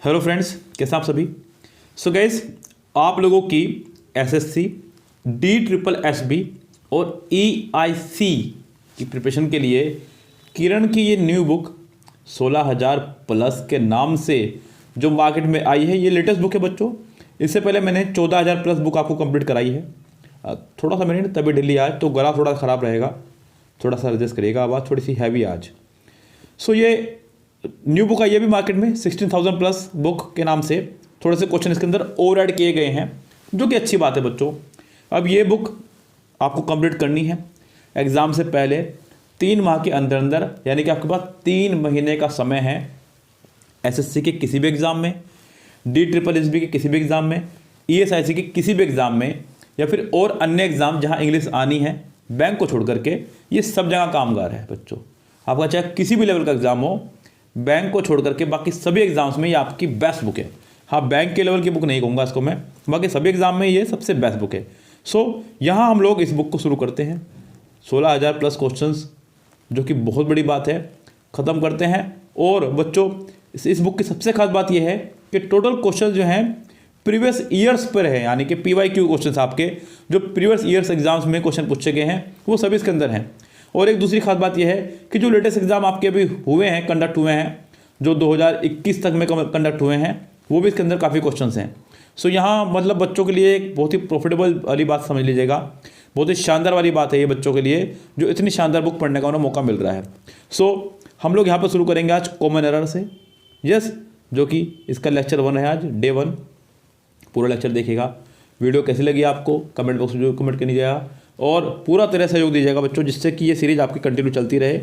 Hello friends, कैसे आप सभी। सो गाइस, आप लोगों की एसएससी, DSSB और EIC की प्रिपरेशन के लिए किरण की ये न्यू बुक 16,000 प्लस के नाम से जो मार्केट में आई है, ये लेटेस्ट बुक है बच्चों। इससे पहले मैंने 14,000 प्लस बुक आपको कंप्लीट कराई है। थोड़ा सा मैंने तभी ढीली आज, तो गला थोड़ा ख़राब रहेगा, थोड़ा सा एडजस्ट करिएगा, आवाज़ थोड़ी सी हैवी आज। सो ये न्यू बुक आई है अभी मार्केट में 16,000 प्लस बुक के नाम से। थोड़े से क्वेश्चन इसके अंदर और ऐड किए गए हैं, जो कि अच्छी बात है बच्चों। अब ये बुक आपको कंप्लीट करनी है एग्ज़ाम से पहले 3 माह के अंदर अंदर, यानी कि आपके पास 3 महीने का समय है। एसएससी के किसी भी एग्ज़ाम में, DSSB के किसी भी एग्ज़ाम में, ESIC के किसी भी एग्ज़ाम में, या फिर और अन्य एग्ज़ाम जहाँ इंग्लिश आनी है, बैंक को छोड़ करके ये सब जगह कामगार है बच्चों। आपका चाहे किसी भी लेवल का एग्ज़ाम हो, बैंक को छोड़ करके बाकी सभी एग्जाम्स में ये आपकी बेस्ट बुक है। हाँ, बैंक के लेवल की बुक नहीं कहूँगा इसको मैं, बाकी सभी एग्जाम में ये सबसे बेस्ट बुक है। सो यहाँ हम लोग इस बुक को शुरू करते हैं। 16,000 प्लस क्वेश्चंस, जो कि बहुत बड़ी बात है, ख़त्म करते हैं। और बच्चों, इस बुक की सबसे खास बात यह है कि टोटल क्वेश्चन जो हैं प्रीवियस ईयर्स पर है, यानी कि PYQ क्वेश्चन आपके जो प्रीवियस ईयर्स एग्जाम्स में क्वेश्चन पूछे गए हैं वो सभी इसके अंदर हैं। और एक दूसरी खास बात यह है कि जो लेटेस्ट एग्जाम आपके अभी हुए हैं, कंडक्ट हुए हैं, जो 2021 तक में कंडक्ट हुए हैं, वो भी इसके अंदर काफ़ी क्वेश्चंस हैं। सो यहाँ मतलब बच्चों के लिए एक बहुत ही प्रॉफिटेबल वाली बात समझ लीजिएगा, बहुत ही शानदार वाली बात है ये बच्चों के लिए, जो इतनी शानदार बुक पढ़ने का उन्हें मौका मिल रहा है। सो हम लोग यहाँ पर शुरू करेंगे आज कॉमन एरर से, यस, जो कि इसका लेक्चर 1 है आज, डे 1। पूरा लेक्चर देखिएगा। वीडियो कैसी लगी आपको कमेंट बॉक्स में जो कमेंट कर दीजिएगा, और पूरा तरह सहयोग दीजिएगा बच्चों, जिससे कि ये सीरीज आपकी कंटिन्यू चलती रहे,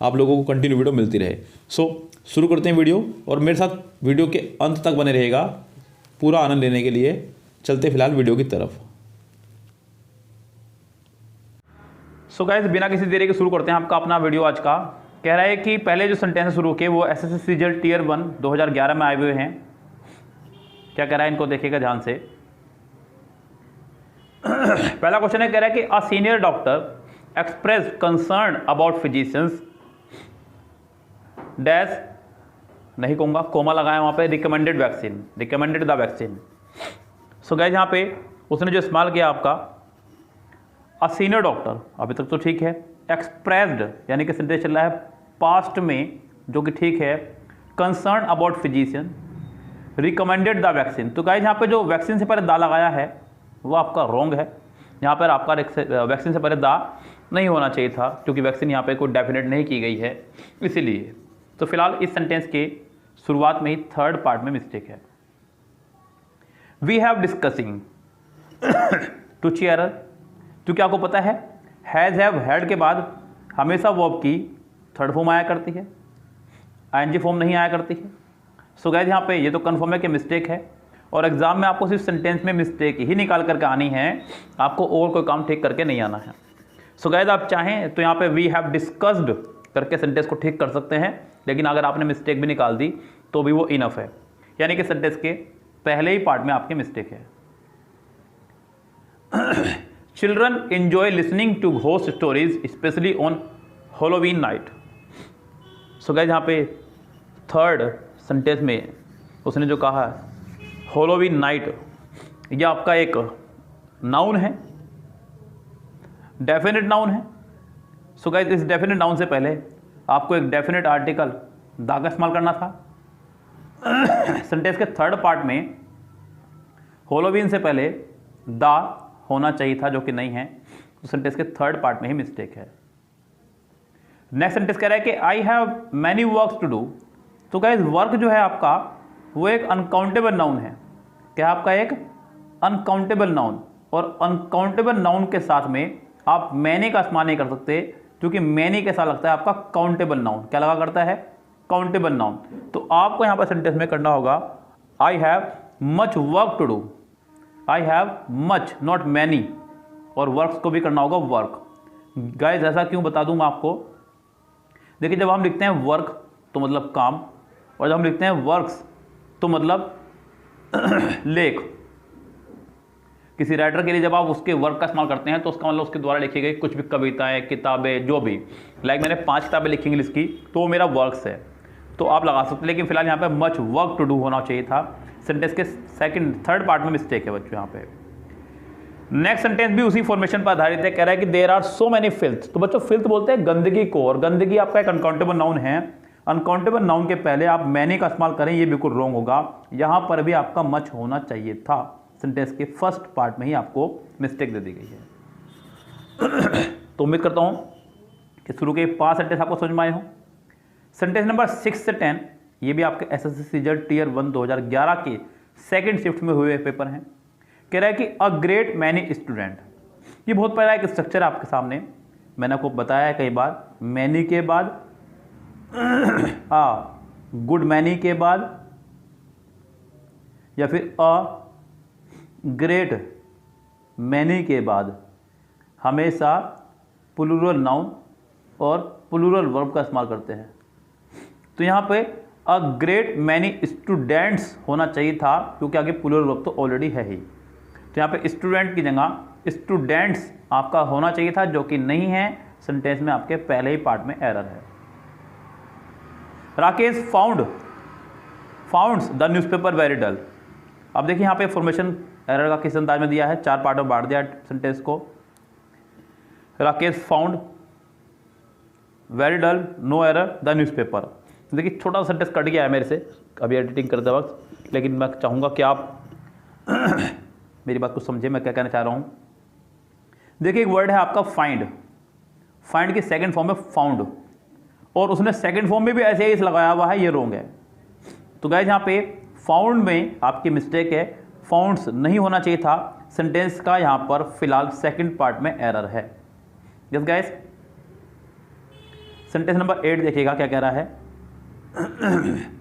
आप लोगों को कंटिन्यू वीडियो मिलती रहे। सो शुरू करते हैं वीडियो, और मेरे साथ वीडियो के अंत तक बने रहेगा पूरा आनंद लेने के लिए। चलते फिलहाल वीडियो की तरफ। सो गाइस, बिना किसी देरी के शुरू करते हैं आपका अपना वीडियो आज का। कह रहा है कि पहले जो सेंटेंस शुरू किए वो SSC CGL Tier 1 2011 में आए हुए हैं। क्या कह रहा है, इनको देखिएगा ध्यान से। पहला क्वेश्चन है, कह रहा है कि a senior doctor express concern about physicians dash, नहीं कहूंगा, कोमा लगाया वहां पे, recommended the vaccine. So guys, यहाँ पे उसने जो इस्तेमाल किया आपका अ सीनियर डॉक्टर, अभी तक तो ठीक है। एक्सप्रेस्ड यानी कि सेंटेंस चल रहा है पास्ट में, जो कि ठीक है। Concern about physician, recommended the vaccine. तो गाइस, यहाँ पे जो वैक्सीन से पहले दा लगाया है वो आपका रॉन्ग है। यहाँ पर आपका वैक्सीन से पहले दा नहीं होना चाहिए था, क्योंकि वैक्सीन यहाँ पे कोई डेफिनेट नहीं की गई है, इसीलिए। तो फिलहाल इस सेंटेंस के शुरुआत में ही थर्ड पार्ट में मिस्टेक है। We have discussing to chair, क्योंकि आपको पता है हैज़ हैव हैड के बाद हमेशा वर्ब की थर्ड फॉर्म आया करती है, ING फॉर्म नहीं आया करती है। सो गाइस, यहाँ पे ये तो कन्फर्म है कि मिस्टेक है, और एग्जाम में आपको सिर्फ सेंटेंस में मिस्टेक ही निकाल करके आनी है, आपको और कोई काम ठीक करके नहीं आना है। सो गाइस, आप चाहें तो यहाँ पे वी हैव डिस्कस्ड करके सेंटेंस को ठीक कर सकते हैं, लेकिन अगर आपने मिस्टेक भी निकाल दी तो भी वो इनफ है, यानी कि सेंटेंस के पहले ही पार्ट में आपकी मिस्टेक है। Children enjoy listening to ghost stories specially on Halloween night. So guys, यहाँ पे थर्ड सेंटेंस में उसने जो कहा हैलोवीन नाइट, यह आपका एक नाउन है, डेफिनेट नाउन है। सो गाइस, इस डेफिनेट नाउन से पहले आपको एक डेफिनेट आर्टिकल दा का इस्तेमाल करना था। सेंटेंस के थर्ड पार्ट में हैलोवीन से पहले दा होना चाहिए था, जो कि नहीं है, तो सेंटेंस के थर्ड पार्ट में ही मिस्टेक है। नेक्स्ट सेंटेंस कह रहा है कि I have many works to do. तो गाइस, वर्क जो है आपका वो एक अनकाउंटेबल नाउन है। क्या आपका एक अनकाउंटेबल नाउन, और अनकाउंटेबल नाउन के साथ में आप मैनी का इस्तेमाल नहीं कर सकते, क्योंकि मैनी के साथ लगता है आपका काउंटेबल नाउन। क्या लगा करता है, काउंटेबल नाउन। तो आपको यहाँ पर सेंटेंस में करना होगा I have much work to do, I have much not many, और वर्क्स को भी करना होगा वर्क। गाइस, ऐसा क्यों बता दूँ मैं आपको। देखिए, जब हम लिखते हैं वर्क तो मतलब काम, और जब हम लिखते हैं वर्क्स तो मतलब लेख। किसी राइटर के लिए जब आप उसके वर्क का इस्तेमाल करते हैं तो उसका मतलब उसके द्वारा लिखी गई कुछ भी कविताएं, किताबें, जो भी, लाइक मैंने 5 किताबें लिखी इंग्लिश की, तो वो मेरा वर्क्स है। तो आप लगा सकते हैं, लेकिन फिलहाल यहाँ पे मच वर्क टू डू होना चाहिए था। सेंटेंस के थर्ड पार्ट में मिस्टेक है बच्चों यहाँ पे। नेक्स्ट सेंटेंस भी उसी फॉर्मेशन पर आधारित है, कह रहा है कि there are so many filth. तो बच्चों फिल्थ बोलते हैं गंदगी को, और गंदगी आपका एक अनकाउंटेबल नाउन है। अनकाउंटेबल नाउन के पहले आप मैनी का इस्तेमाल करें, ये बिल्कुल रॉन्ग होगा। यहां पर भी आपका मच होना चाहिए था। सेंटेंस के फर्स्ट पार्ट में ही आपको मिस्टेक दे दी गई है। तो उम्मीद करता हूं कि शुरू के 5 सेंटेंस आपको समझ में आए हों। सेंटेंस नंबर 6 से 10 ये भी आपके एसएससी सीजीएल टियर 1 2011 के सेकंड शिफ्ट में हुए पेपर हैं। कह रहा है कि अ ग्रेट मैनी स्टूडेंट, ये बहुत पहला एक स्ट्रक्चर है आपके सामने, मैंने आपको बताया है कई बार। मैनी के बाद गुड मैनी के बाद, या फिर अ ग्रेट मैनी के बाद हमेशा प्लूरल नाउन और प्लूरल वर्ब का इस्तेमाल करते हैं। तो यहाँ पे अ ग्रेट मैनी स्टूडेंट्स होना चाहिए था, क्योंकि आगे प्लूरल वर्ब तो ऑलरेडी है ही। तो यहाँ पे स्टूडेंट की जगह स्टूडेंट्स आपका होना चाहिए था, जो कि नहीं है। सेंटेंस में आपके पहले ही पार्ट में एरर है। Rakesh founds the newspaper very dull. अब देखिए यहाँ पे फॉर्मेशन एरर का किस अंदाज में दिया है, 4 पार्ट में बांट दिया सेंटेंस को। Rakesh found very dull, no error, the newspaper. देखिए छोटा सा सेंटेंस कट गया है मेरे से अभी एडिटिंग करते वक्त, लेकिन मैं चाहूँगा कि आप मेरी बात को समझे मैं क्या कहना चाह रहा हूँ। देखिए एक वर्ड है आपका फाइंड, फाइंड की सेकंड फॉर्म में फाउंड, और उसने सेकंड फॉर्म में भी ऐसे ही लगाया हुआ है, ये रॉन्ग है। तो गाइस यहाँ पे फाउंड में आपकी मिस्टेक है, फाउंड्स नहीं होना चाहिए था। सेंटेंस का यहाँ पर फिलहाल सेकंड पार्ट में एरर है। यस गाइस, सेंटेंस नंबर 8 देखिएगा क्या कह रहा है।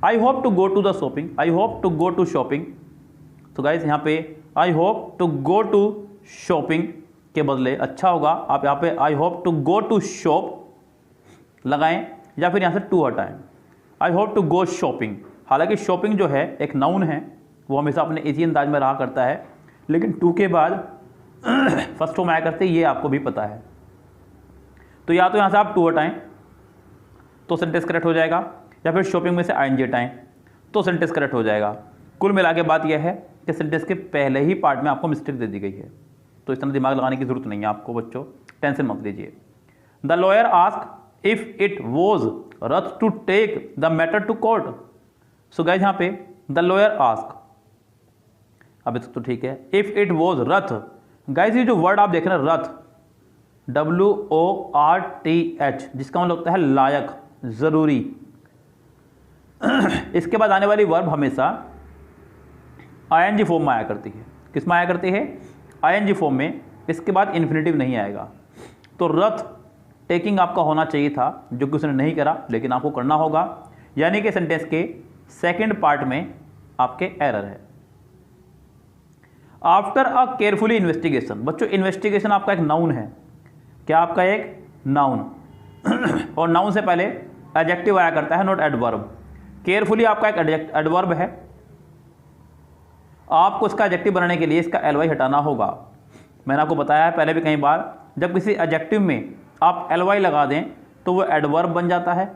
I hope to go to the shopping, I hope to go to shopping. तो गाइस यहाँ पे I hope to go to shopping के बदले अच्छा होगा आप यहाँ पे I hope to go to shop लगाएं, या फिर यहाँ से टू हटाएं। I hope to go shopping. हालांकि शॉपिंग जो है एक नाउन है, वो हमेशा अपने इसी अंदाज में रहा करता है, लेकिन टू के बाद फर्स्ट फॉर्म आया करते, ये आपको भी पता है। तो या तो यहाँ से आप टू हटाएं तो सेंटेंस करेक्ट हो जाएगा, या फिर शॉपिंग में से आईएनजी हटाएं तो सेंटेंस करेक्ट हो जाएगा। कुल मिला के बात यह है कि सेंटेंस के पहले ही पार्ट में आपको मिस्टेक दे दी गई है, तो इस तरह दिमाग लगाने की जरूरत नहीं है आपको बच्चों, टेंशन मत लीजिए। The lawyer ask if it was right to take the matter to court. So guys यहाँ पे द लॉयर आस्क, अभी तक तो ठीक है। If it was Rath, guys ये जो वर्ड आप देख रहे हैं रथ, WORTH, जिसका मतलब होता है लायक, जरूरी। इसके बाद आने वाली वर्ब हमेशा ING फॉर्म में आया करती है। किस में आया करती है? ING फॉर्म में। इसके बाद इन्फिनेटिव नहीं आएगा। तो रथ टेकिंग आपका होना चाहिए था, जो कि उसने नहीं करा, लेकिन आपको करना होगा। यानी कि सेंटेंस के सेकंड पार्ट में आपके एरर है। आफ्टर अ केयरफुली इन्वेस्टिगेशन, बच्चों इन्वेस्टिगेशन आपका एक नाउन है। क्या आपका एक नाउन और नाउन से पहले एडजेक्टिव आया करता है, नॉट एडवर्ब। केयरफुली आपका एक एडवर्ब है, आपको इसका एडजेक्टिव बनाने के लिए इसका LY हटाना होगा। मैंने आपको बताया है पहले भी कई बार, जब किसी एडजेक्टिव में आप LY लगा दें तो वो एडवर्ब बन जाता है,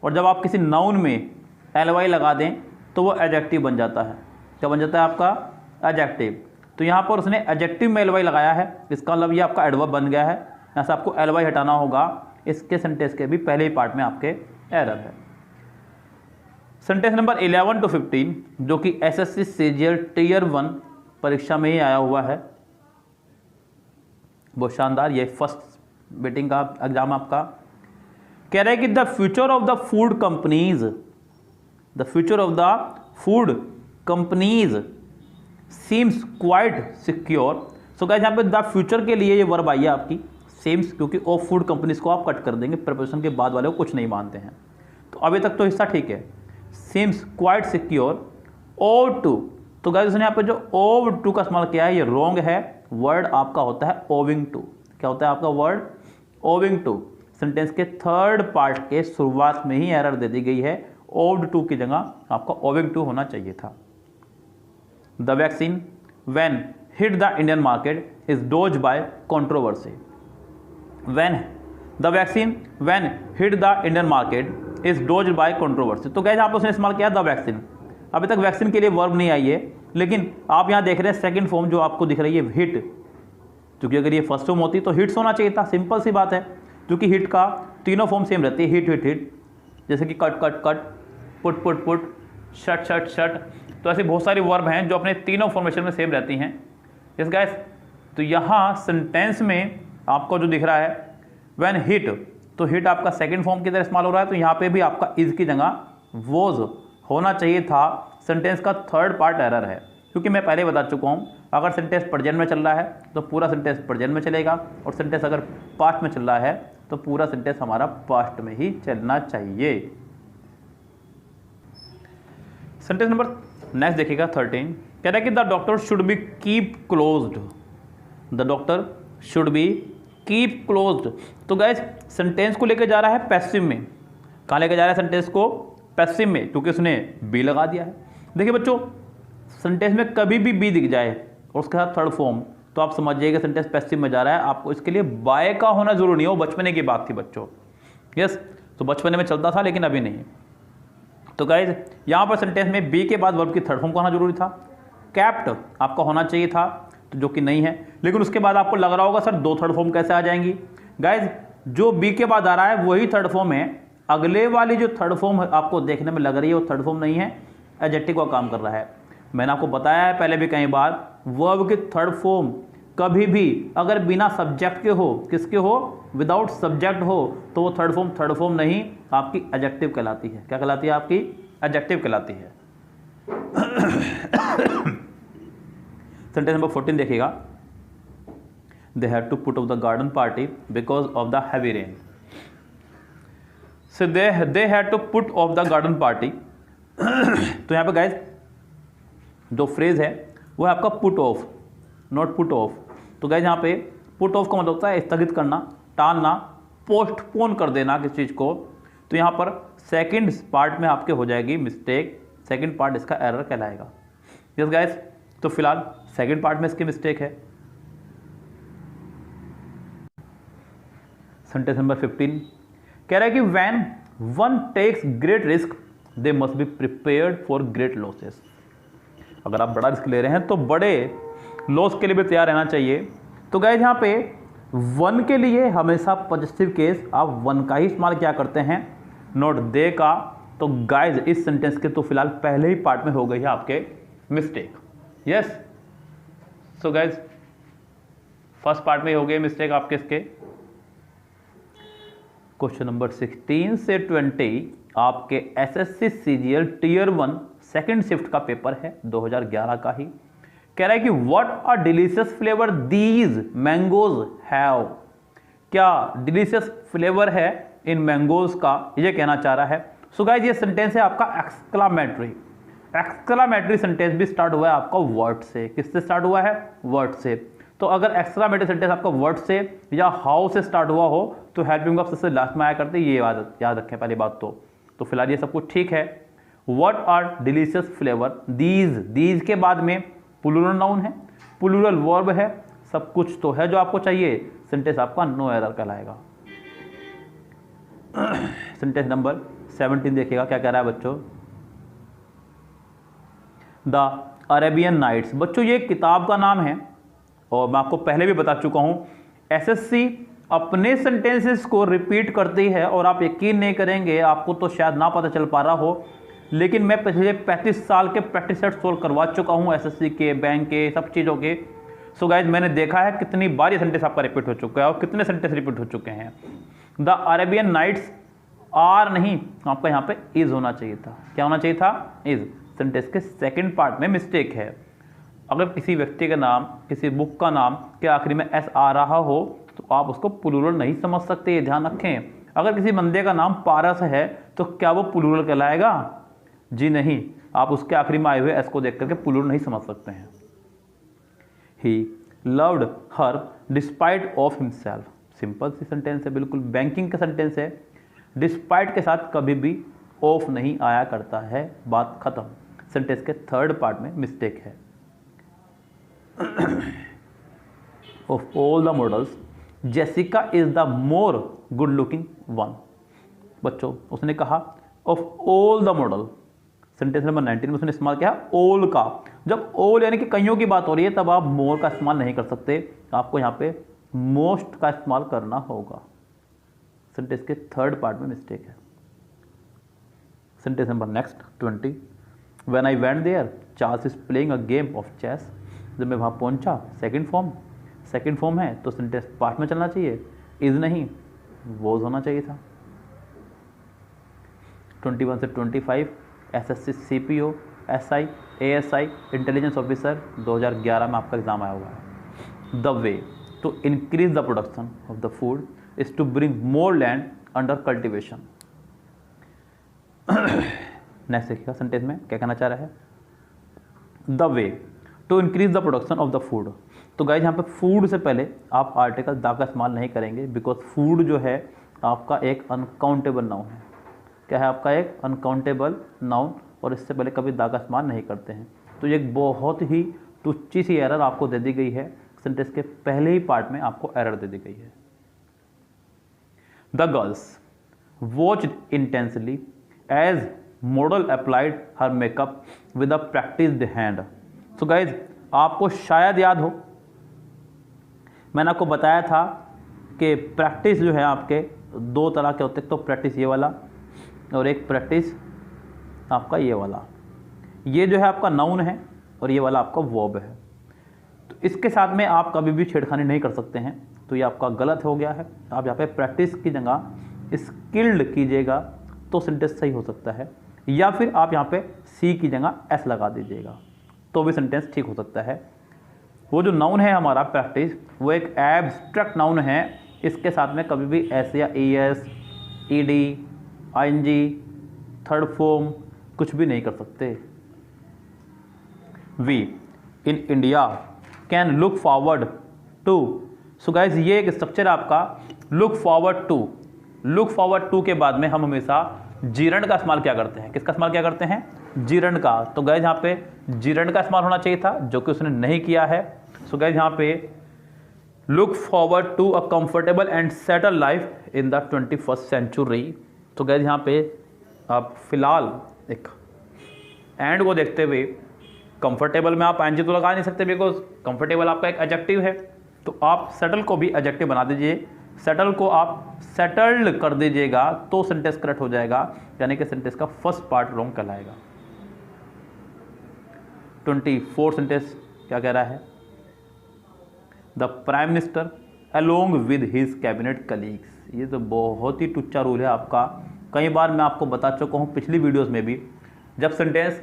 और जब आप किसी नाउन में LY लगा दें तो वो एडजेक्टिव बन जाता है। क्या बन जाता है आपका? एडजेक्टिव। तो यहाँ पर उसने एडजेक्टिव में LY लगाया है, इसका मतलब ये आपका एडवर्ब बन गया है। यहाँ से आपको LY हटाना होगा। इसके सेंटेंस के भी पहले ही पार्ट में आपके एरर है। सेंटेंस नंबर 11 to 15 जो कि SSC CGL टियर 1 परीक्षा में ही आया हुआ है, बहुत शानदार। ये फर्स्ट वेटिंग का एग्जाम आपका। कह रहा है कि the future of the food companies, the future of the food companies seems quite secure. So guys यहाँ पे द फ्यूचर के लिए ये वर्ब आई है आपकी सीम्स, क्योंकि ऑफ फूड कंपनीज को आप कट कर देंगे, प्रिपरेशन के बाद वाले को कुछ नहीं मानते हैं। तो अभी तक तो हिस्सा ठीक है। सीम्स क्वाइट सिक्योर ओव टू, तो गाइस उसने यहाँ पे जो ओव टू का इस्तेमाल किया है ये रॉन्ग है। वर्ड आपका होता है ओविंग टू। क्या होता है आपका वर्ड? Owing to. सेंटेंस के थर्ड पार्ट के शुरुआत में ही एरर दे दी गई है। ओव्ड टू की जगह आपका ओविंग टू होना चाहिए था। The vaccine when hit the Indian market is dose by controversy. When the vaccine when hit the Indian market is dose by controversy. तो गाइस आप उसने इस्तेमाल किया द वैक्सीन। अभी तक वैक्सीन के लिए वर्ब नहीं आई है, लेकिन आप यहाँ देख रहे हैं सेकंड फॉर्म जो आपको दिख रही है हिट, क्योंकि अगर ये फर्स्ट फॉर्म होती तो हिट्स होना चाहिए था, सिंपल सी बात है, क्योंकि हिट का तीनों फॉर्म सेम रहती है, हिट हिट हिट, जैसे कि cut cut cut, put put put, shut shut shut. तो ऐसे बहुत सारी वर्ब हैं जो अपने तीनों फॉर्मेशन में सेम रहती हैं। यस गाइस, तो यहाँ सेंटेंस में आपको जो दिख रहा है व्हेन हिट, तो हिट आपका सेकंड फॉर्म की तरह इस्तेमाल हो रहा है, तो यहाँ पे भी आपका इज की जगह वॉज होना चाहिए था। सेंटेंस का थर्ड पार्ट एरर है, क्योंकि मैं पहले बता चुका हूँ अगर सेंटेंस प्रेजेंट में चल रहा है तो पूरा सेंटेंस प्रेजेंट में चलेगा, और सेंटेंस अगर पास्ट में चल रहा है तो पूरा सेंटेंस हमारा पास्ट में ही चलना चाहिए। सेंटेंस नंबर नेक्स्ट देखिएगा 13, कह रहा है कि the doctor should be keep closed. The doctor should be keep closed. तो गाइस सेंटेंस को लेकर जा रहा है पैसिव में। कहाँ लेकर जा रहा है सेंटेंस को? पैसिव में, क्योंकि उसने बी लगा दिया है। देखिए बच्चों, सेंटेंस में कभी भी बी दिख जाए और उसके साथ थर्ड फॉर्म, तो आप समझिए कि सेंटेंस पैसिव में जा रहा है। आपको इसके लिए बाय का होना जरूरी नहीं है, वो बचपने की बात थी बच्चों। यस, तो बचपने में चलता था लेकिन अभी नहीं। तो गाइज यहाँ पर सेंटेंस में बी के बाद वर्ब की थर्ड फॉर्म का होना जरूरी था। कैप्ट आपका होना चाहिए था, तो जो कि नहीं है। लेकिन उसके बाद आपको लग रहा होगा सर दो थर्ड फॉर्म कैसे आ जाएंगी? गाइज जो बी के बाद आ रहा है वही थर्ड फॉर्म है। अगले वाली जो थर्ड फॉर्म आपको देखने में लग रही है वो थर्ड फॉर्म नहीं है, एडजेक्टिव का काम कर रहा है। मैंने आपको बताया है पहले भी कई बार, वर्ब की थर्ड फॉर्म कभी भी अगर बिना सब्जेक्ट के हो, किसके हो? विदाउट सब्जेक्ट हो, तो वो थर्ड फॉर्म नहीं, आपकी एडजेक्टिव कहलाती है। क्या कहलाती है? आपकी एडजेक्टिव कहलाती है। सेंटेंस नंबर 14 देखिएगा, they had to put off the garden party because of the heavy rain. So they had to put off the garden party. तो यहाँ पे गाइज जो फ्रेज है वो है आपका put off, not put off. तो गाइज यहाँ पे पुट ऑफ का मतलब होता है स्थगित करना, टालना, पोस्टपोन कर देना किसी चीज़ को। तो यहाँ पर सेकंड पार्ट में आपके हो जाएगी मिस्टेक, सेकंड पार्ट इसका एरर कहलाएगा। यस गाइज, तो फिलहाल सेकंड पार्ट में इसकी मिस्टेक है। सेंटेंस नंबर 15 कह रहा है कि when one takes great risk they must be prepared for great losses. अगर आप बड़ा रिस्क ले रहे हैं तो बड़े लॉस के लिए भी तैयार रहना चाहिए। तो गाइस यहाँ पे वन के लिए हमेशा पॉजिटिव केस आप वन का ही इस्तेमाल क्या करते हैं, नॉट दे का। तो गाइस इस सेंटेंस के तो फिलहाल पहले ही पार्ट में हो गई है आपके mistake. Yes, so guys first part में हो गए मिस्टेक आपके इसके। क्वेश्चन नंबर 16 से 20 आपके SSC CGL tier 1 second shift का पेपर है, 2011 का ही। कह रहा है कि what a delicious flavour these mangoes have. क्या डिलीशियस फ्लेवर है इन मैंगोज का, ये कहना चाह रहा है। सो गाइस ये सेंटेंस है आपका एक्सक्लामेटरी। एक्सक्लामेटरी सेंटेंस भी स्टार्ट हुआ है आपका वर्ड से। किससे स्टार्ट हुआ है? वर्ड से। तो अगर एक्सक्लामेटरी सेंटेंस आपका वर्ड से या हाउ से स्टार्ट हुआ हो तो हेल्पिंग वर्ब सबसे लास्ट में आया करते, ये याद रखें पहली बात। तो फिलहाल ये सब कुछ ठीक है। What are delicious flavour these के बाद में प्लूरल नाउन है, प्लूरल वर्ब है, सब कुछ तो है जो आपको चाहिए। सेंटेंस आपका नो एरर कहलाएगा। सेंटेंस नंबर 17 देखिएगा क्या कह रहा है बच्चों। The Arabian nights. बच्चों ये किताब का नाम है और मैं आपको पहले भी बता चुका हूं, एसएससी अपने सेंटेंसेस को रिपीट करती है और आप यकीन नहीं करेंगे, आपको तो शायद ना पता चल पा रहा हो, लेकिन मैं पिछले 35 साल के प्रैक्टिस सेट सोल्व करवा चुका हूं एसएससी के, बैंक के, सब चीज़ों के। सो गाइज मैंने देखा है कितनी बार ये सेंटेंस आपका रिपीट हो चुका है और कितने सेंटेंस रिपीट हो चुके हैं। द अरेबियन नाइट्स आर नहीं, आपका यहाँ पे इज होना चाहिए था। क्या होना चाहिए था? इज। सेंटेंस के सेकेंड पार्ट में मिस्टेक है। अगर किसी व्यक्ति का नाम, किसी बुक का नाम के आखिरी में एस आ रहा हो तो आप उसको प्लूरल नहीं समझ सकते, ये ध्यान रखें। अगर किसी बंदे का नाम पारस है तो क्या वो प्लूरल कहलाएगा? जी नहीं, आप उसके आखिरी में आए हुए एस को देख करके प्लूरल नहीं समझ सकते हैं। He loved her despite of himself. Simple सी सेंटेंस है, बिल्कुल बैंकिंग का सेंटेंस है। डिस्पाइट के साथ कभी भी ऑफ नहीं आया करता है, बात खत्म। सेंटेंस के थर्ड पार्ट में मिस्टेक है। Of all the models Jessica is the more good looking one. बच्चों उसने कहा of all the model, sentence number 19 में उसने इस्तेमाल किया ऑल का। जब ऑल यानी कि कईयों की बात हो रही है तब आप मोर का इस्तेमाल नहीं कर सकते, आपको यहाँ पे मोस्ट का इस्तेमाल करना होगा। सेंटेंस के थर्ड पार्ट में मिस्टेक है। Sentence number next 20, when I went there Charles is playing a game of chess. जब मैं वहाँ पहुँचा, सेकंड फॉर्म है तो सेंटेंस पार्ट में चलना चाहिए, इज नहीं वॉज होना चाहिए था। 21 से 25 SSC CPO SI ASI intelligence officer 2011 में आपका एग्जाम आया हुआ है। The way to increase the production of the food is to bring more land under cultivation. Next देखिएगा सेंटेंस में क्या कहना चाह रहा है, the way to increase the production of the food. तो गाइज यहाँ पे फूड से पहले आप आर्टिकल द का इस्तेमाल नहीं करेंगे, बिकॉज फूड जो है आपका एक अनकाउंटेबल नाउन है। क्या है आपका एक अनकाउंटेबल नाउन, और इससे पहले कभी द का इस्तेमाल नहीं करते हैं। तो ये एक बहुत ही टुच्ची सी एरर आपको दे दी गई है, सेंटेंस के पहले ही पार्ट में आपको एरर दे दी गई है। The girls watch intensely as model applied her makeup with a practised hand. So guys आपको शायद याद हो, मैंने आपको बताया था कि प्रैक्टिस जो है आपके दो तरह के होते हैं, तो प्रैक्टिस ये वाला और एक प्रैक्टिस आपका ये वाला। ये जो है आपका नाउन है और ये वाला आपका वर्ब है। तो इसके साथ में आप कभी भी छेड़खानी नहीं कर सकते हैं, तो ये आपका गलत हो गया है। आप यहाँ पे प्रैक्टिस की जगह स्किल्ड कीजिएगा तो सेंटेंस सही हो सकता है, या फिर आप यहाँ पे सी की जगह एस लगा दीजिएगा तो भी सेंटेंस ठीक हो सकता है। वो जो नाउन है हमारा प्रैक्टिस, वो एक एब्स्ट्रैक्ट नाउन है, इसके साथ में कभी भी एस या E S E D I N G third form कुछ भी नहीं कर सकते। We in India can look forward to. So guys ये एक स्ट्रक्चर आपका लुक फॉरवर्ड टू के बाद में हम हमेशा जीरण का इस्तेमाल क्या करते हैं, किसका इस्तेमाल क्या करते हैं, जीरण का। तो गाइज यहाँ पे जीरण का इस्तेमाल होना चाहिए था, जो कि उसने नहीं किया है। सो गाइज यहाँ पे look forward to a comfortable and settle life in the 21st century. तो गाइज यहाँ पे आप फिलहाल एक एंड को देखते हुए कंफर्टेबल में आप एनजी तो लगा नहीं सकते, बिकॉज कंफर्टेबल आपका एक एडजेक्टिव है, तो आप सेटल को भी एडजेक्टिव बना दीजिए, सेटल को आप सेटल्ड कर दीजिएगा तो सेंटेंस करेक्ट हो जाएगा, यानी कि सेंटेंस का फर्स्ट पार्ट रॉन्ग कहलाएगा। 24 सेंटेंस क्या कह रहा है, the prime minister along with his cabinet colleagues. ये तो बहुत ही टुच्चा रूल है आपका, कई बार मैं आपको बता चुका हूँ पिछली वीडियोस में भी। जब सेंटेंस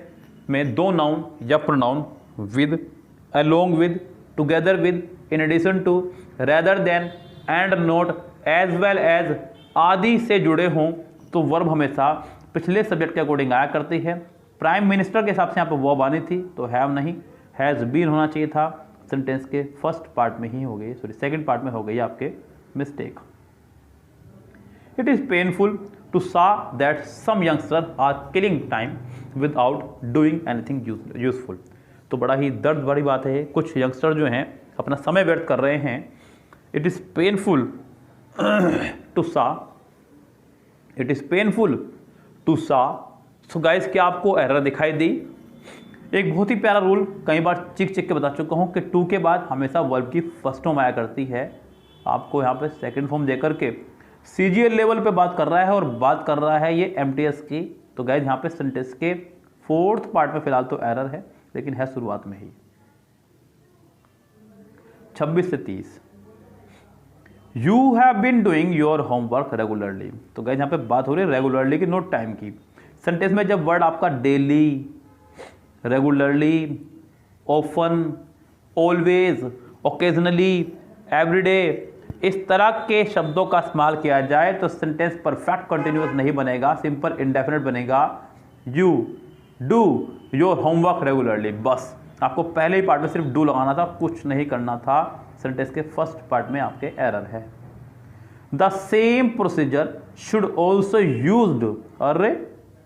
में दो नाउन या pronoun with, along with, together with, in addition to, rather than, and not, as well as आदि से जुड़े हों तो वर्ब हमेशा पिछले सब्जेक्ट के अकॉर्डिंग आया करती है। प्राइम मिनिस्टर के हिसाब से यहाँ पर वर्ब आनी थी, तो हैव नहीं, हैज़ बीन होना चाहिए था। सेंटेंस के फर्स्ट पार्ट में ही हो गई, सॉरी सेकंड पार्ट में हो गई आपके mistake. It is painful to see that some youngster are killing time without doing anything useful. तो बड़ा ही दर्द भरी बात है, कुछ यंगस्टर जो हैं अपना समय व्यर्थ कर रहे हैं। इट इज़ पेनफुल टू सा, इट इज़ पेनफुल टू सा। सो गाइस क्या आपको एरर दिखाई दी? एक बहुत ही प्यारा रूल कई बार चिक के बता चुका हूँ कि टू के बाद हमेशा वर्ब की फर्स्ट फॉर्म आया करती है। आपको यहाँ पे सेकंड फॉर्म देकर के सीजीएल लेवल पे बात कर रहा है और बात कर रहा है ये एमटीएस की। तो गाइस यहाँ पे सेंटेंस के फोर्थ पार्ट में फिलहाल तो एरर है, लेकिन है शुरुआत में ही। 26 से 30, you have been doing your homework regularly. तो गाइस यहाँ पे बात हो रही है रेगुलरली की, नोट टाइम की। सेंटेंस में जब वर्ड आपका daily, regularly, often, always, occasionally, everyday, इस तरह के शब्दों का इस्तेमाल किया जाए तो सेंटेंस परफेक्ट कंटिन्यूअस नहीं बनेगा, सिंपल इंडेफिनिट बनेगा। You do your homework regularly, बस आपको पहले ही पार्ट में सिर्फ डू लगाना था, कुछ नहीं करना था। सेंटेंस के फर्स्ट पार्ट में आपके एरर है। The same procedure should also used. अरे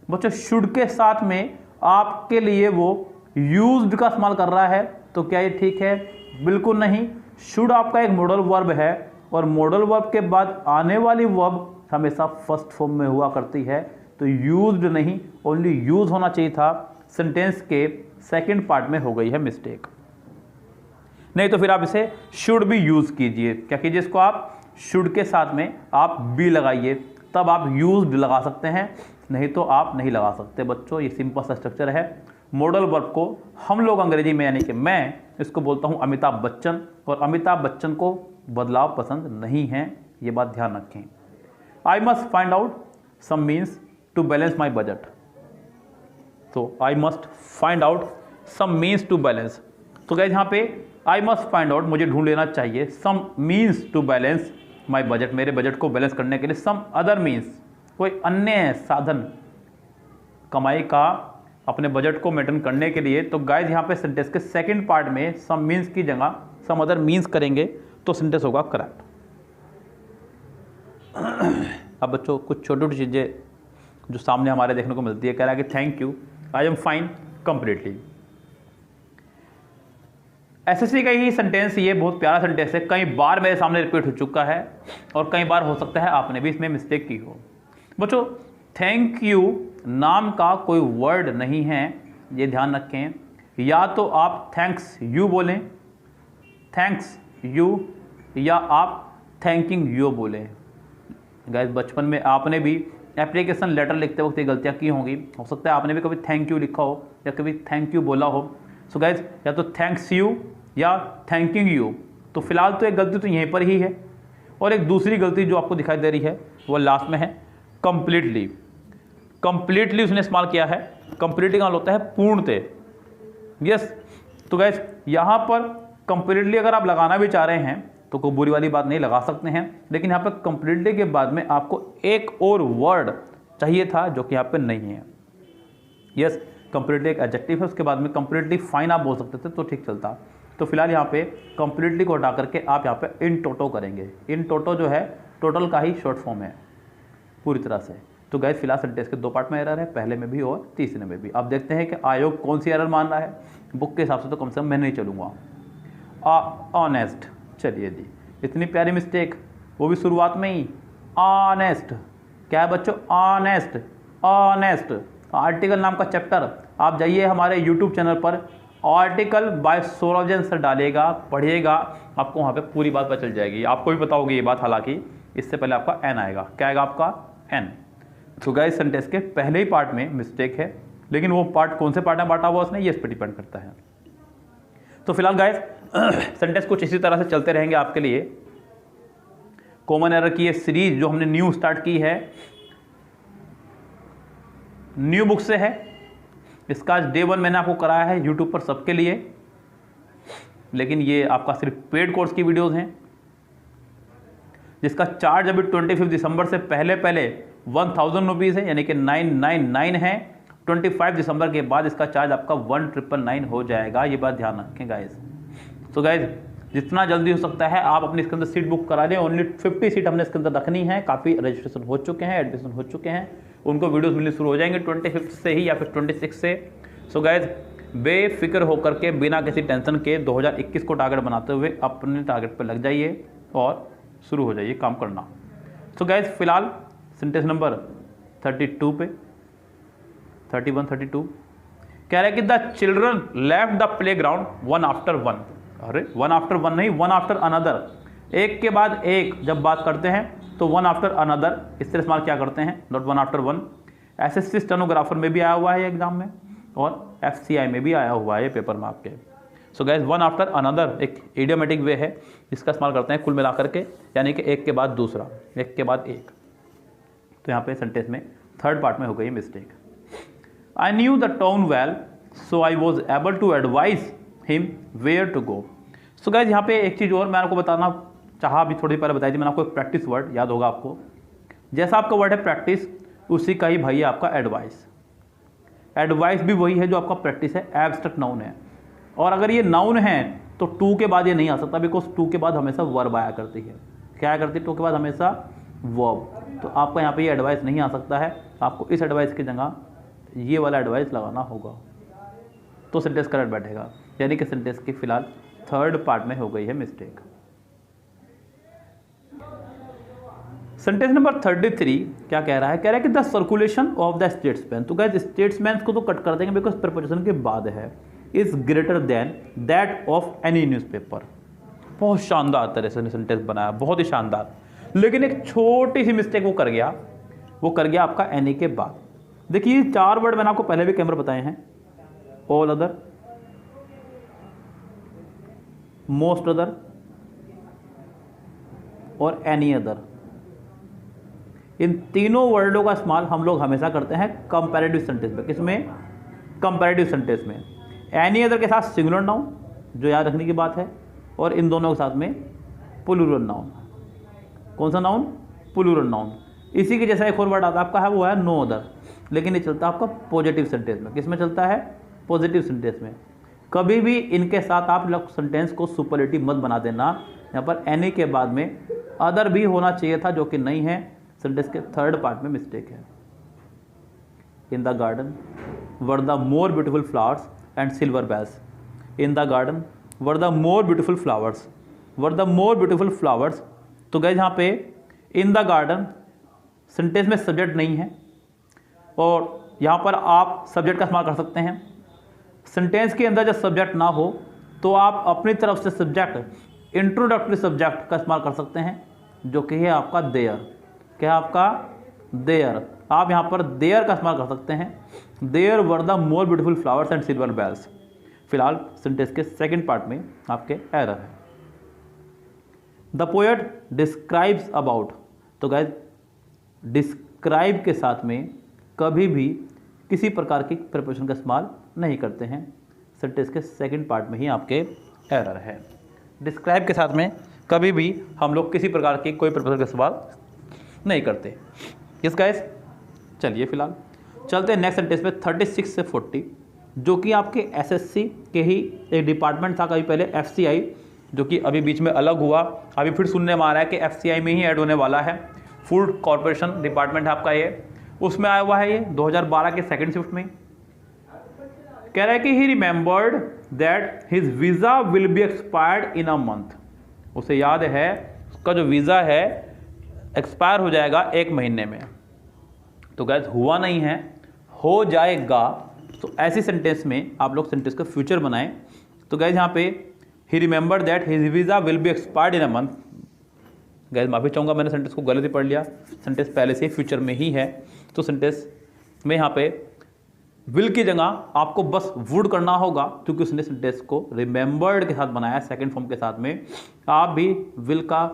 बच्चों, शुड के साथ में आपके लिए वो यूज्ड का इस्तेमाल कर रहा है, तो क्या ये ठीक है? बिल्कुल नहीं। शुड आपका एक मॉडल वर्ब है और मॉडल वर्ब के बाद आने वाली वर्ब हमेशा फर्स्ट फॉर्म में हुआ करती है, तो यूज्ड नहीं, ओनली यूज होना चाहिए था। सेंटेंस के सेकंड पार्ट में हो गई है मिस्टेक। नहीं तो फिर आप इसे शुड भी यूज कीजिए। क्या कीजिए, इसको आप शुड के साथ में आप बी लगाइए, तब आप यूज्ड लगा सकते हैं, नहीं तो आप नहीं लगा सकते। बच्चों ये सिंपल सा स्ट्रक्चर है। मॉडल वर्ब को हम लोग अंग्रेजी में यानी कि मैं इसको बोलता हूं अमिताभ बच्चन, और अमिताभ बच्चन को बदलाव पसंद नहीं है, ये बात ध्यान रखें। I must find out some means to balance my budget, तो I must find out some means to balance. तो गाइस यहाँ पे आई मस्ट फाइंड आउट, मुझे ढूंढ लेना चाहिए, some means to balance my budget, मेरे बजट को बैलेंस करने के लिए, सम अदर मीन्स, कोई अन्य साधन कमाई का अपने बजट को मेंटेन करने के लिए। तो गाइस यहाँ पे सेंटेंस के सेकंड पार्ट में सम मीन्स की जगह सम अदर मीन्स करेंगे तो सेंटेंस होगा करेक्ट। अब बच्चों कुछ छोटी छोटी चीज़ें जो सामने हमारे देखने को मिलती है, कह रहा है कि thank you, I am fine completely. SSC का ही सेंटेंस, ये बहुत प्यारा सेंटेंस है, कई बार मेरे सामने रिपीट हो चुका है और कई बार हो सकता है आपने भी इसमें मिस्टेक की हो। बच्चों थैंक यू नाम का कोई वर्ड नहीं है, ये ध्यान रखें। या तो आप थैंक्स यू बोलें, थैंक्स यू, या आप थैंकिंग यू बोलें। गाइस बचपन में आपने भी एप्लीकेशन लेटर लिखते वक्त ये गलतियाँ की होंगी, हो सकता है आपने भी कभी थैंक यू लिखा हो या कभी थैंक यू बोला हो। सो गाइस या तो थैंक्स यू या थैंकिंग यू। तो फिलहाल तो एक गलती तो यहीं पर ही है, और एक दूसरी गलती जो आपको दिखाई दे रही है वो लास्ट में है, कंप्लीटली। कंप्लीटली उसने इस्तेमाल किया है, कंप्लीटली का होता है पूर्णतः। यस, तो गाइस यहाँ पर कंप्लीटली अगर आप लगाना भी चाह रहे हैं तो कोई बुरी वाली बात नहीं, लगा सकते हैं, लेकिन यहाँ पर कंप्लीटली के बाद में आपको एक और वर्ड चाहिए था जो कि यहाँ पे नहीं है। यस, कंप्लीटली एक एडजेक्टिव है, उसके बाद में कंप्लीटली फाइन आप बोल सकते थे तो ठीक चलता। तो फिलहाल यहाँ पे कंप्लीटली को हटा करके आप यहाँ पे इन टोटो करेंगे। इन टोटो जो है टोटल का ही शॉर्ट फॉर्म है पूरी तरह से। तो गाइस फिलहाल सेंटेंस के दो पार्ट में एरर है, पहले में भी और तीसरे में भी। आप देखते हैं कि आयोग कौन सी एरर मान रहा है। बुक के हिसाब से तो कम से कम मैं नहीं चलूँगा। ऑनेस्ट, चलिए जी, इतनी प्यारी मिस्टेक, वो भी शुरुआत में ही। ऑनेस्ट क्या है बच्चों? ऑनेस्ट, ऑनेस्ट आर्टिकल नाम का चैप्टर आप जाइए हमारे यूट्यूब चैनल पर, article by Saurabh Jain sir डालेगा, पढ़िएगा, आपको वहाँ पे पूरी बात पता चल जाएगी। आपको भी पता होगी ये बात, हालांकि इससे पहले आपका एन आएगा। क्या आएगा आपका? एन। तो गाइस सेंटेंस के पहले ही पार्ट में मिस्टेक है, लेकिन वो पार्ट कौन से पार्ट में बांटा हुआ उसने, ये इस पर डिपेंड करता है। तो फिलहाल गाइस सेंटेंस कुछ इसी तरह से चलते रहेंगे आपके लिए। कॉमन एरर की ये सीरीज जो हमने न्यू स्टार्ट की है, न्यू बुक से है, इसका डे 1 मैंने आपको कराया है यूट्यूब पर सबके लिए, लेकिन ये आपका सिर्फ पेड कोर्स की वीडियोस हैं, जिसका चार्ज अभी 25 दिसंबर से पहले 1000 रुपीज़ है, यानी कि 999 है। 25 दिसंबर के बाद इसका चार्ज आपका 1999 हो जाएगा, ये बात ध्यान रखें गाइस। तो गाइस जितना जल्दी हो सकता है आप अपने इसके अंदर सीट बुक करा दें। ओनली 50 सीट हमने इसके अंदर रखनी है, काफ़ी रजिस्ट्रेशन हो चुके हैं, एडमिशन हो चुके हैं, उनको वीडियोस मिलने शुरू हो जाएंगे 25 से ही या फिर 26 से। सो गाइज बेफिक्र होकर के बिना किसी टेंशन के 2021 को टारगेट बनाते हुए अपने टारगेट पर लग जाइए और शुरू हो जाइए काम करना। सो गाइज फिलहाल सेंटेंस नंबर 32 पे 31-32 कह रहा है कि the children left the play ground one after one. अरे वन आफ्टर वन नहीं, वन आफ्टर अनदर, एक के बाद एक जब बात करते हैं तो वन आफ्टर अनदर इस तरह इस्तेमाल क्या करते हैं, not one after one. SSC stenographer में भी आया हुआ है एग्जाम में, और एफसीआई में भी आया हुआ है पेपर में आपके। So guys one after another एक इडियोमेटिक वे है, इसका इस्तेमाल करते हैं कुल मिलाकर के, यानी कि एक के बाद दूसरा, एक के बाद एक। तो यहाँ पे सेंटेंस में थर्ड पार्ट में हो गई mistake. I knew the town well so I was able to advise him where to go. So guys यहाँ पे एक चीज़ और मैं आपको बताना चाहा, अभी थोड़ी पहले बताई थी मैंने आपको, एक प्रैक्टिस वर्ड याद होगा आपको। जैसा आपका वर्ड है प्रैक्टिस, उसी का ही भाई है आपका एडवाइस। एडवाइस भी वही है जो आपका प्रैक्टिस है, एब्स्ट्रैक्ट नाउन है। और अगर ये नाउन है तो टू के बाद ये नहीं आ सकता, बिकॉज टू के बाद हमेशा वर्ब आया करती है। क्या आया करती है? टू के बाद हमेशा वर्ब। तो आपका यहाँ पे ये एडवाइस नहीं आ सकता है, आपको इस एडवाइस की जगह ये वाला एडवाइस लगाना होगा, तो सेंटेंस करेक्ट बैठेगा। यानी कि सेंटेंस की फिलहाल थर्ड पार्ट में हो गई है मिस्टेक। सेंटेंस नंबर 33 क्या कह रहा है? कह रहा है कि the circulation of the statesman. तो गाइस स्टेट्समैन को तो कट कर देंगे बिकॉज प्रपोजिशन के बाद है, is greater than that of any newspaper. बहुत शानदार तरह से सेंटेंस बनाया, बहुत ही शानदार। लेकिन एक छोटी सी मिस्टेक वो कर गया आपका एनी के बाद। देखिए 4 वर्ड मैंने आपको पहले भी कैमरा बताए हैं, ऑल अदर, मोस्ट अदर और एनी अदर। इन तीनों वर्डों का इस्तेमाल हम लोग हमेशा करते हैं कंपैरेटिव सेंटेंस में। किसमें? कंपैरेटिव सेंटेंस में। एनी अदर के साथ सिंगुलर नाउन, जो याद रखने की बात है, और इन दोनों के साथ में प्लूरल नाउन। कौन सा नाउन? Plural noun. इसी के जैसा एक और वर्ड आता है आपका है, वो है नो अदर, लेकिन ये चलता है आपका पॉजिटिव सेंटेंस में। किस में चलता है? पॉजिटिव सेंटेंस में। कभी भी इनके साथ आप लोग सेंटेंस को सुपरलेटिव मत बना देना। यहाँ पर एनी के बाद में अदर भी होना चाहिए था, जो कि नहीं है। सेंटेंस के थर्ड पार्ट में मिस्टेक है। In the garden were the more beautiful flowers and silver bells. In the garden were the more beautiful flowers, were the more beautiful flowers. तो गाइस यहाँ पे इन द गार्डन सेंटेंस में subject नहीं है, और यहाँ पर आप सब्जेक्ट का इस्तेमाल कर सकते हैं। सेंटेंस के अंदर जब सब्जेक्ट ना हो तो आप अपनी तरफ से सब्जेक्ट, इंट्रोडक्टरी सब्जेक्ट का इस्तेमाल कर सकते हैं, जो कि है आपका देयर। क्या है आपका? देयर। आप यहाँ पर देयर का इस्तेमाल कर सकते हैं। There were the more beautiful flowers and silver bells. फिलहाल सेंटेंस के सेकंड पार्ट में आपके एरर है। The poet describes about. तो गाइस डिस्क्राइब के साथ में कभी भी किसी प्रकार की प्रिपोजिशन का इस्तेमाल नहीं करते हैं। सेंटेंस के सेकंड पार्ट में ही आपके एरर है। डिस्क्राइब के साथ में कभी भी हम लोग किसी प्रकार की कोई प्रिपोजिशन का इस्तेमाल नहीं करते। यस गाइस, चलिए फिलहाल चलते हैं नेक्स्ट सेंटेंस में 36 से 40, जो कि आपके एसएससी के ही एक डिपार्टमेंट था कभी पहले, एफसीआई, जो कि अभी बीच में अलग हुआ। अभी फिर सुनने में आ रहा है कि एफसीआई में ही ऐड होने वाला है। फूड कॉर्पोरेशन डिपार्टमेंट है आपका ये, उसमें आया हुआ है ये 2012 के सेकेंड शिफ्ट में। कह रहा है कि ही remembered that his visa will be expired in a month. उसे याद है उसका जो वीज़ा है एक्सपायर हो जाएगा 1 महीने में। तो गैस हुआ नहीं है, हो जाएगा। तो ऐसी सेंटेंस में आप लोग सेंटेंस का फ्यूचर बनाएं। तो गैस यहाँ पे ही remember that his visa will be expired in a month. Guys माफ़ी चाहूँगा, मैंने सेंटेंस को गलत ही पढ़ लिया। सेंटेंस पहले से ही फ्यूचर में ही है। तो सेंटेंस में यहाँ पे विल की जगह आपको बस वुड करना होगा, क्योंकि उसने सेंटेंस को रिमेंबर्ड के साथ बनाया, सेकंड फॉर्म के साथ में। आप भी विल का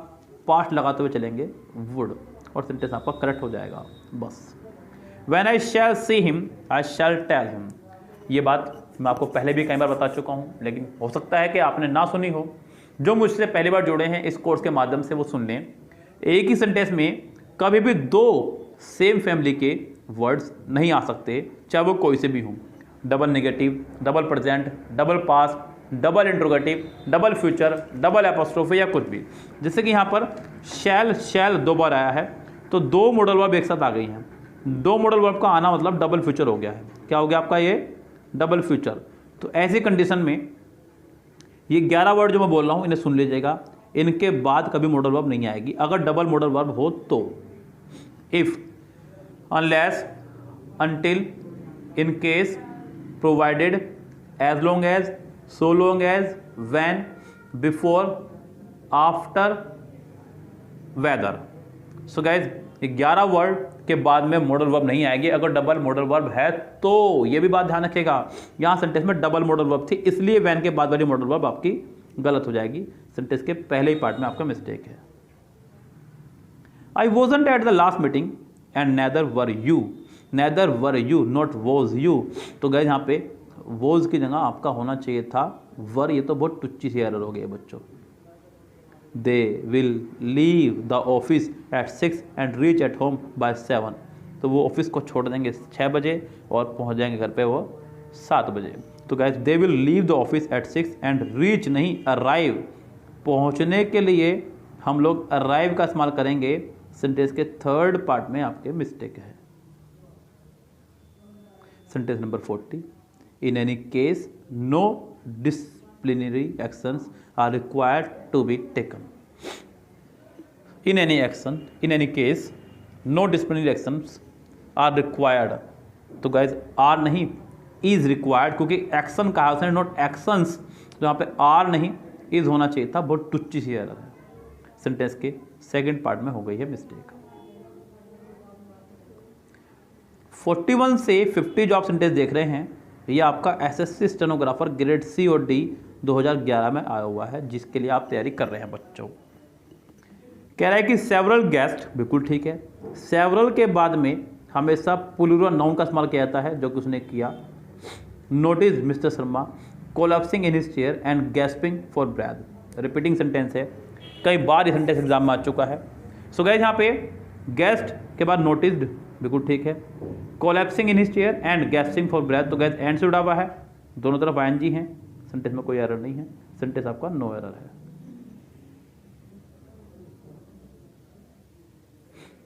पास्ट लगाते हुए चलेंगे वुड, और सेंटेंस आपका करेक्ट हो जाएगा बस। When I shall see him, I shall tell him। ये बात मैं आपको पहले भी कई बार बता चुका हूँ, लेकिन हो सकता है कि आपने ना सुनी हो। जो मुझसे पहली बार जुड़े हैं इस कोर्स के माध्यम से वो सुन लें। एक ही सेंटेंस में कभी भी 2 सेम फैमिली के वर्ड्स नहीं आ सकते, चाहे वो कोई से भी हों। Double negative, double present, double past, double interrogative, double future, double apostrophe या कुछ भी। जैसे कि यहाँ पर शैल 2 बार आया है, तो 2 मॉडल वर्ब एक साथ आ गई हैं। 2 मॉडल वर्ब का आना मतलब डबल फ्यूचर हो गया है। क्या हो गया आपका? ये डबल फ्यूचर। तो ऐसी कंडीशन में ये 11 वर्ड जो मैं बोल रहा हूँ इन्हें सुन लीजिएगा, इनके बाद कभी मॉडल वर्ब नहीं आएगी अगर डबल मॉडल वर्ब हो तो। If, unless, until, in case, provided, as long as, so long as, when, before, after, whether. So guys 11 word के बाद में मॉडल वर्ब नहीं आएगी अगर डबल मॉडल वर्ब है तो। ये भी बात ध्यान रखिएगा, यहाँ सेंटेंस में डबल मॉडल वर्ब थी, इसलिए वैन के बाद वाली मॉडल वर्ब आपकी गलत हो जाएगी। सेंटेंस के पहले ही पार्ट में आपका मिस्टेक है। I wasn't at the last meeting and neither were you. Neither were you, not was you. तो गए यहाँ पे वॉज की जगह आपका होना चाहिए था वर। ये तो बहुत टुच्ची सी एरर हो गई है बच्चों। They will leave the office at 6 and reach at home by 7। तो वो ऑफिस को छोड़ देंगे 6 बजे और पहुंच जाएंगे घर पे वो 7 बजे। तो guys they will leave the office at 6 and reach नहीं arrive। पहुंचने के लिए हम लोग arrive का इस्तेमाल करेंगे। सेंटेंस के थर्ड पार्ट में आपके मिस्टेक है। Sentence number 40, in any case no disciplinary actions are required to be taken। In any action, in any case, no disciplinary actions are required. तो गाइज आर नहीं, is required, क्योंकि action कहा उसने, not actions, तो यहाँ पे are नहीं is होना चाहिए था। बहुत टुच्ची सी एरर है, सेंटेंस के सेकंड पार्ट में हो गई है मिस्टेक। 41 से 50 जो आप सेंटेंस देख रहे हैं, ये आपका एसएससी स्टेनोग्राफर ग्रेड सी और डी 2011 में आया हुआ है, जिसके लिए आप तैयारी कर रहे हैं बच्चों। कह रहा है कि सेवरल गेस्ट, बिल्कुल ठीक है। सेवरल के बाद में हमेशा प्लूरल नाउन का इस्तेमाल किया जाता है, जो कि उसने किया। Notice mister Sharma collapsing in his chair and gasping for breath, repeating sentence है, कई बार ये सेंटेंस एग्जाम में आ चुका है। सो गाइस यहाँ पे गेस्ट के बाद नोटिस्ड, बिल्कुल ठीक है। Collapsing in his chair and gasping for breath, तो गैस एंड से जुड़ा हुआ है, दोनों तरफ आईएनजी हैं, सेंटेंस में कोई एरर नहीं है, सेंटेंस आपका नो एरर है।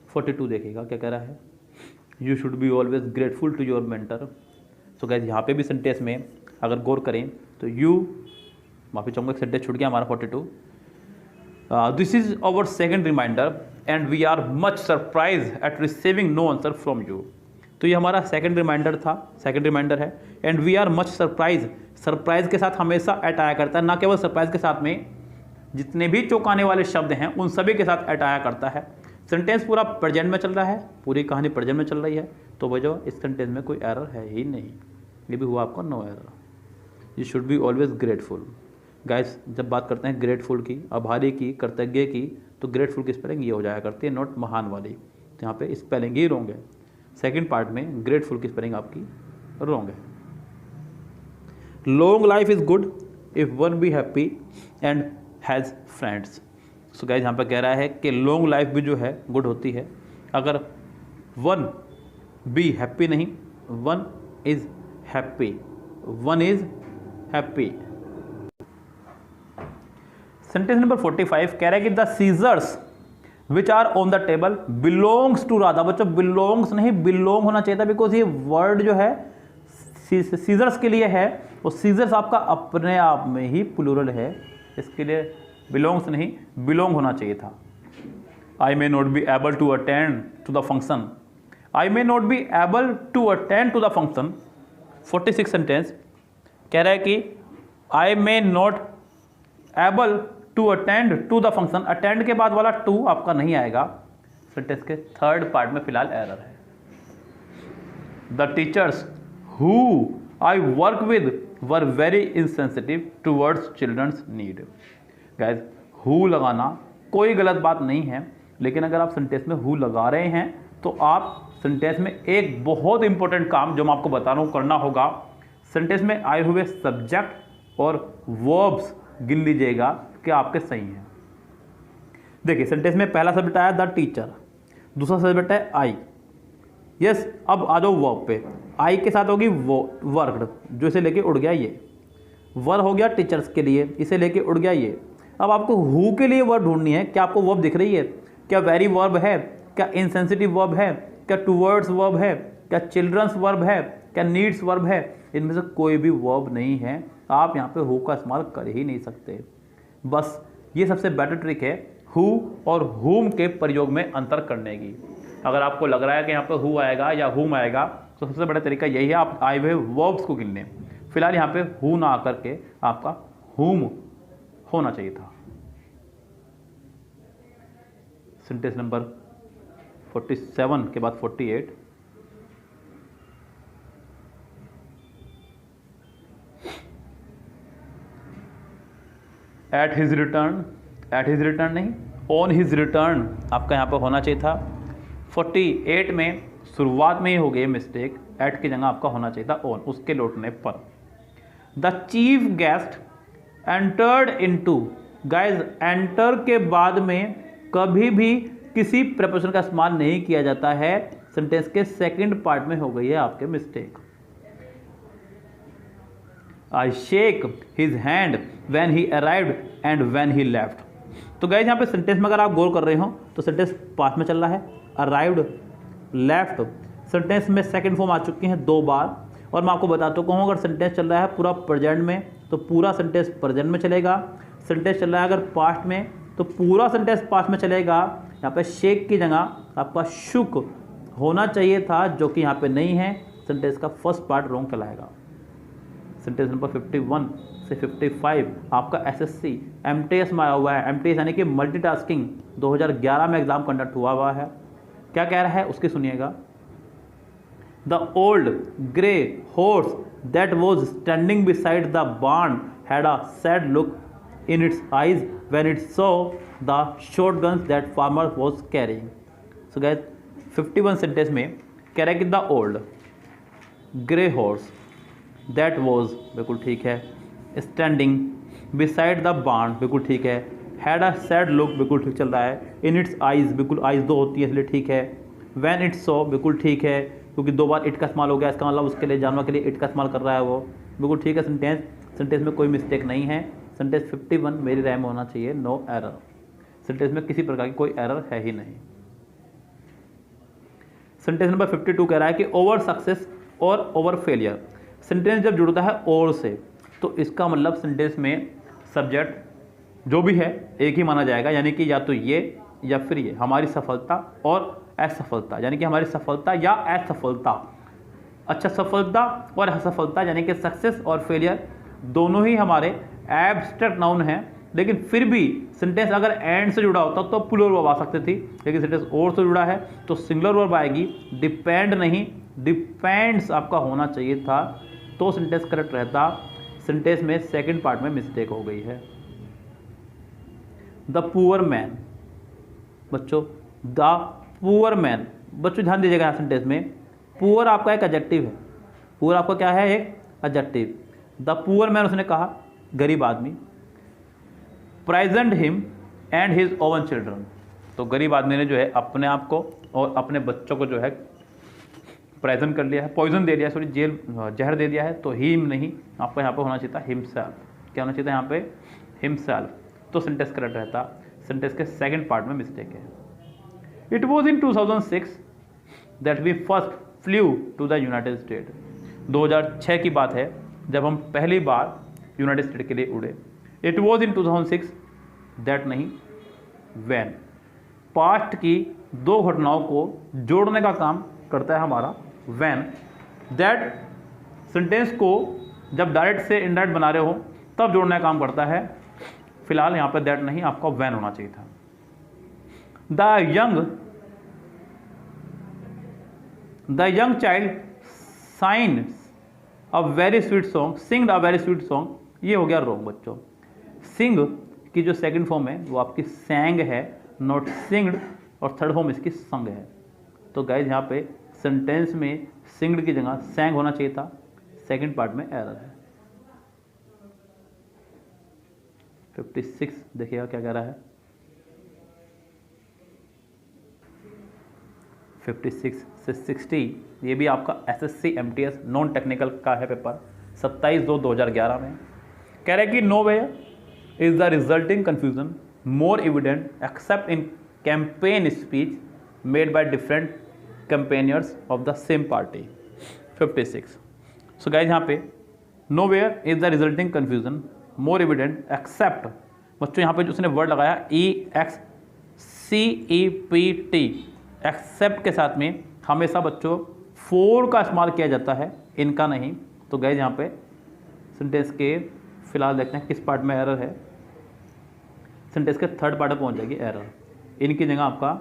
42 देखिएगा क्या कह रहा है, you should be always grateful to your mentor. So guys यहाँ पे भी सेंटेंस में अगर गौर करें तो यू, माफी चाहूँगा एक सेंटेंस छूट गया हमारा 42, this is our second reminder and we are much surprise at receiving no answer from you. तो ये हमारा सेकंड रिमाइंडर था, सेकंड रिमाइंडर है। And we are much surprise, surprise के साथ हमेशा एट आया करता है, ना केवल सरप्राइज के साथ में जितने भी चौंकाने वाले शब्द हैं उन सभी के साथ एट आया करता है। सेंटेंस पूरा प्रेजेंट में चल रहा है, पूरी कहानी प्रेजेंट में चल रही है, तो वजह इस सेंटेंस में कोई एरर है ही नहीं, ये भी हुआ आपका no error. You should be always grateful. Guys जब बात करते हैं ग्रेटफुल की, आभारी की, कृतज्ञ की, तो ग्रेटफुल की स्पेलिंग ये हो जाया करती है, नॉट महान वाली, तो यहाँ पे स्पेलिंग ही रॉन्ग है। सेकंड पार्ट में ग्रेटफुल की स्पेलिंग आपकी रॉन्ग है। Long life is good if one be happy and has friends. So guys यहाँ पे कह रहा है कि लॉन्ग लाइफ भी जो है गुड होती है अगर वन बी हैप्पी नहीं, one is happy, one is happy. Sentence number 45 कह रहा है कि the scissors which are on the table belongs to Radha. बच्चों बिलोंग्स नहीं, बिलोंग होना चाहिए था, बिकॉज ये वर्ड जो है सीजर्स के लिए है और सीजर्स आपका अपने आप में ही प्लूरल है, इसके लिए बिलोंग्स नहीं बिलोंग होना चाहिए था। I may not be able to attend to the function, I may not be able to attend to the function. 46 sentence कह रहा है कि I may not able to attend to the function, attend के बाद वाला to आपका नहीं आएगा, सेंटेंस के थर्ड पार्ट में फिलहाल एरर है। The teachers who I work with were very insensitive towards childrens need. Guys who लगाना कोई गलत बात नहीं है, लेकिन अगर आप सेंटेंस में हु लगा रहे हैं तो आप सेंटेंस में एक बहुत इंपॉर्टेंट काम जो मैं आपको बता रहा हूँ करना होगा। सेंटेंस में आए हुए सब्जेक्ट और वर्ब्स गिन लीजिएगा कि आपके सही हैं। देखिए सेंटेंस में पहला सब्जेक्ट आया द टीचर, दूसरा सब्जेक्ट है आई, यस। अब आ जाओ वर्ब पे, आई के साथ होगी वो वर्कड, जो इसे लेके उड़ गया, ये वर्ब हो गया टीचर्स के लिए, इसे लेके उड़ गया ये। अब आपको हु के लिए वर्ब ढूंढनी है, क्या आपको वर्ब दिख रही है? क्या वेरी वर्ब है, क्या इनसेंसिटिव वर्ब है, क्या टूवर्ड्स वर्ब है, क्या चिल्ड्रंस वर्ब है, क्या नीड्स वर्ब है? इनमें से कोई भी वर्ब नहीं है, आप यहाँ पे हु का इस्तेमाल कर ही नहीं सकते। बस ये सबसे बेटर ट्रिक है हु और हुम के प्रयोग में अंतर करने की। अगर आपको लग रहा है कि यहाँ पे हु आएगा या हुम आएगा, तो सबसे बड़ा तरीका यही है आप आए हुए वर्ब्स को गिन लें। फिलहाल यहाँ पे हु ना आकर के आपका हुम होना चाहिए था। सेंटेंस नंबर 47 के बाद 48, एट हिज रिटर्न नहीं, ऑन हिज रिटर्न आपका यहाँ पर होना चाहिए था। 48 में शुरुआत में ही हो गई मिस्टेक, एट की जगह आपका होना चाहिए था ऑन, उसके लौटने पर। The chief guest entered into, guys enter के बाद में कभी भी किसी प्रपोजिशन का इस्तेमाल नहीं किया जाता है, सेंटेंस के सेकंड पार्ट में हो गई है आपके mistake. I shake his hand when he arrived and when he left. तो गाइज यहाँ पे सेंटेंस में अगर आप गौर कर रहे हो तो सेंटेंस पास्ट में चल रहा है, अराइव्ड, लेफ्ट, सेंटेंस में सेकंड फॉर्म आ चुकी हैं 2 बार। और मैं आपको बता चुका हूँ अगर सेंटेंस चल रहा है पूरा प्रेजेंट में तो पूरा सेंटेंस प्रेजेंट में चलेगा, सेंटेंस चल रहा है अगर पास्ट में तो पूरा सेंटेंस पास्ट में चलेगा, यहाँ पे शेक की जगह आपका शुक होना चाहिए था, जो कि यहाँ पे नहीं है। सेंटेंस का फर्स्ट पार्ट रॉन्ग कहलाएगा। सेंटेंस नंबर 51 से 55 आपका एसएससी एमटीएस में आया हुआ है। एमटीएस यानी कि मल्टीटास्किंग 2011 में एग्जाम कंडक्ट हुआ है। क्या कह रहा है उसकी सुनिएगा। The old grey horse that was standing beside the barn had a sad look in its eyes when it saw the shotguns that farmer was carrying. So guys 51 sentence में कह रहा है कि the old grey horse that was, बिल्कुल ठीक है, standing beside the बार्न, बिल्कुल ठीक है, हैड अ सैड लुक, बिल्कुल ठीक चल रहा है, इन इट्स आइज, बिल्कुल आइज दो होती है इसलिए ठीक है, वैन इट सो, बिल्कुल ठीक है क्योंकि दो बार इट का इस्तेमाल हो गया, इसका मतलब उसके लिए जानवर के लिए इट का इस्तेमाल कर रहा है वो, बिल्कुल ठीक है। सेंटेंस में कोई मिस्टेक नहीं है। सेंटेंस 51 मेरी राय में होना चाहिए नो एरर। सेंटेंस में किसी प्रकार की कोई एरर है ही नहीं। सेंटेंस नंबर 52 कह रहा है कि ओवर सक्सेस और ओवर फेलियर। सेंटेंस जब जुड़ता है और से तो इसका मतलब सेंटेंस में सब्जेक्ट जो भी है एक ही माना जाएगा, यानी कि या तो ये या फिर ये, हमारी सफलता और असफलता, यानी कि हमारी सफलता या असफलता। अच्छा, सफलता और असफलता यानी कि सक्सेस और फेलियर दोनों ही हमारे एब्स्ट्रैक्ट नाउन है, लेकिन फिर भी सेंटेंस अगर एंड से जुड़ा होता तो प्लूरल वर्ब आ सकते थी, लेकिन सेंटेंस और से जुड़ा है तो सिंगुलर वर्ब आएगी। डिपेंड नहीं, डिपेंड्स आपका होना चाहिए था तो सेंटेंस करेक्ट रहता। सेंटेंस में सेकंड पार्ट में मिस्टेक हो गई है। द पुअर मैन, बच्चों द पुअर मैन, बच्चों ध्यान दीजिएगा सेंटेंस में पुअर आपका एक एडजेक्टिव है। पुअर आपका क्या है? एक एडजेक्टिव। द पुअर मैन उसने कहा गरीब आदमी, present him and his oven children, तो गरीब आदमी ने जो है अपने आप को और अपने बच्चों को जो है प्रेजेंट कर लिया है, पॉइजन दे दिया है, सॉरी जेल जहर दे दिया है, तो हिम नहीं, आपको यहाँ पे होना चाहिए था हिमसेल्फ। क्या होना चाहिए था यहाँ पे? हिमसेल्फ, तो सेंटेंस करेक्ट रहता। सेंटेंस के सेकंड पार्ट में मिस्टेक है। It was in 2006 that we first flew to the United State. 2006 की बात है जब हम पहली बार यूनाइटेड स्टेट के लिए उड़े। इट वॉज इन 2006 दैट नहीं, वैन। पास्ट की दो घटनाओं को जोड़ने का काम करता है हमारा वैन। दैट सेंटेंस को जब डायरेक्ट से इनडायरेक्ट बना रहे हो तब जोड़ने का काम करता है। फिलहाल यहाँ पे दैट नहीं, आपका वैन होना चाहिए था। The young child sings a very sweet song, sing a very sweet song, ये हो गया रॉन्ग बच्चों। सिंग की जो सेकंड फॉर्म है वो आपकी सैंग है, नॉट सिंग्ड, और थर्ड फॉर्म इसकी संग है। तो गाइज यहाँ पे सेंटेंस में सिंग्ड की जगह सैंग होना चाहिए था। सेकंड पार्ट में एरर है। 56 देखिएगा क्या कह रहा है। 56 से 60 ये भी आपका एसएससी एमटीएस नॉन टेक्निकल का है पेपर, 27/2/2011 में। कह रहे हैं कि nowhere is the resulting confusion more evident except in campaign speech made by different campaigners of the same party. 56। So guys यहाँ पे nowhere is the resulting confusion more evident except, बच्चों यहाँ पे जो उसने word लगाया EXCEPT, accept के साथ में हमेशा बच्चों फोर का इस्तेमाल किया जाता है, इनका नहीं। तो गाइज यहाँ पे सेंटेंस के फिलहाल देखते हैं किस पार्ट में एरर है। सेंटेंस के थर्ड पार्ट में पहुंच जाएगी एरर। इनकी जगह आपका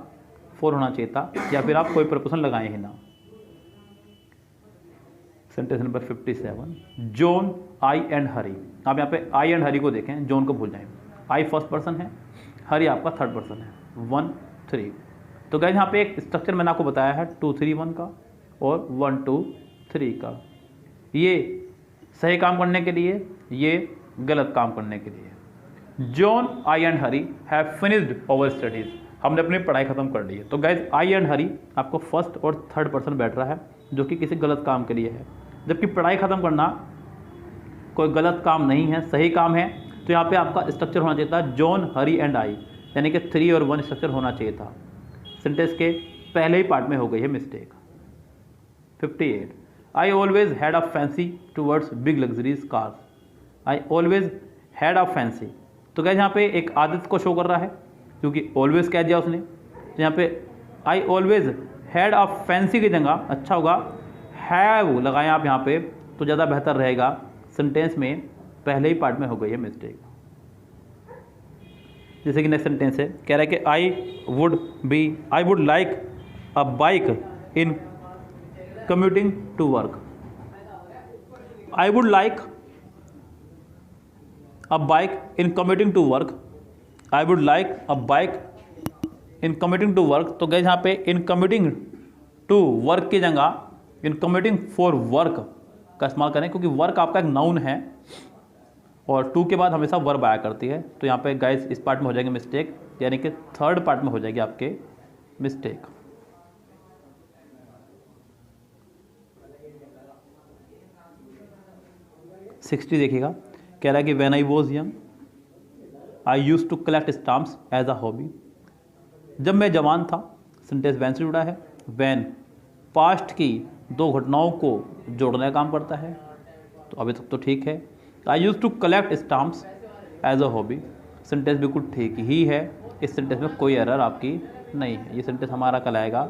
4 होना चाहिए था, या फिर आप कोई प्रपोजन लगाए ही ना। Sentence number 57 John, I and Harry. आप यहाँ पे आई एंड हरी को देखें, जॉन को भूल जाएं। आई फर्स्ट पर्सन है, हरी आपका थर्ड पर्सन है। 1 3। तो गाइस यहाँ पे एक स्ट्रक्चर मैंने आपको बताया है 2 3 1 का और 1 2 3 का। ये सही काम करने के लिए, ये गलत काम करने के लिए। John, I and Hari have finished over studies, हमने अपनी पढ़ाई खत्म कर ली है। तो गाइज आई एंड हरी आपको फर्स्ट और थर्ड पर्सन बैठ रहा है, जो कि किसी गलत काम के लिए है, जबकि पढ़ाई खत्म करना कोई गलत काम नहीं है, सही काम है। तो यहाँ पे आपका स्ट्रक्चर होना चाहिए था जॉन, हरी एंड आई, यानी कि 3 और 1 स्ट्रक्चर होना चाहिए था। सेंटेंस के पहले ही पार्ट में हो गई है mistake. 58 I always had a fancy towards big luxuries cars. I always had a fancy, तो गाइस यहाँ पे एक आदत को शो कर रहा है, क्योंकि ऑलवेज कह दिया उसने, तो यहाँ पे I always had a fancy की जगह अच्छा होगा हैव लगाएं आप यहाँ पे तो ज़्यादा बेहतर रहेगा। सेंटेंस में पहले ही पार्ट में हो गई है मिस्टेक। जैसे कि नेक्स्ट सेंटेंस है, कह रहा है कि I would like a bike in commuting to work. I would like a bike in commuting to work. I would like a bike in commuting to work. तो गए यहाँ पे इन कम्यूटिंग टू वर्क की जगह इन commuting for work का इस्तेमाल करें, क्योंकि work आपका एक नाउन है और टू के बाद हमेशा वर्ब आया करती है। तो यहाँ पे गाइस इस पार्ट में हो जाएगी मिस्टेक, यानी कि थर्ड पार्ट में हो जाएगी आपके मिस्टेक। सिक्सटी देखिएगा, कह रहा है कि when I was young I use to collect stamps as a hobby. जब मैं जवान था, सेंटेंस वैन से जुड़ा है। वैन पास्ट की दो घटनाओं को जोड़ने का काम करता है, तो अभी तक तो ठीक है। I use to collect stamps as a hobby, sentence बिल्कुल ठीक ही है। इस सेंटेंस में कोई एरर आपकी नहीं है। ये सेंटेंस हमारा कहलाएगा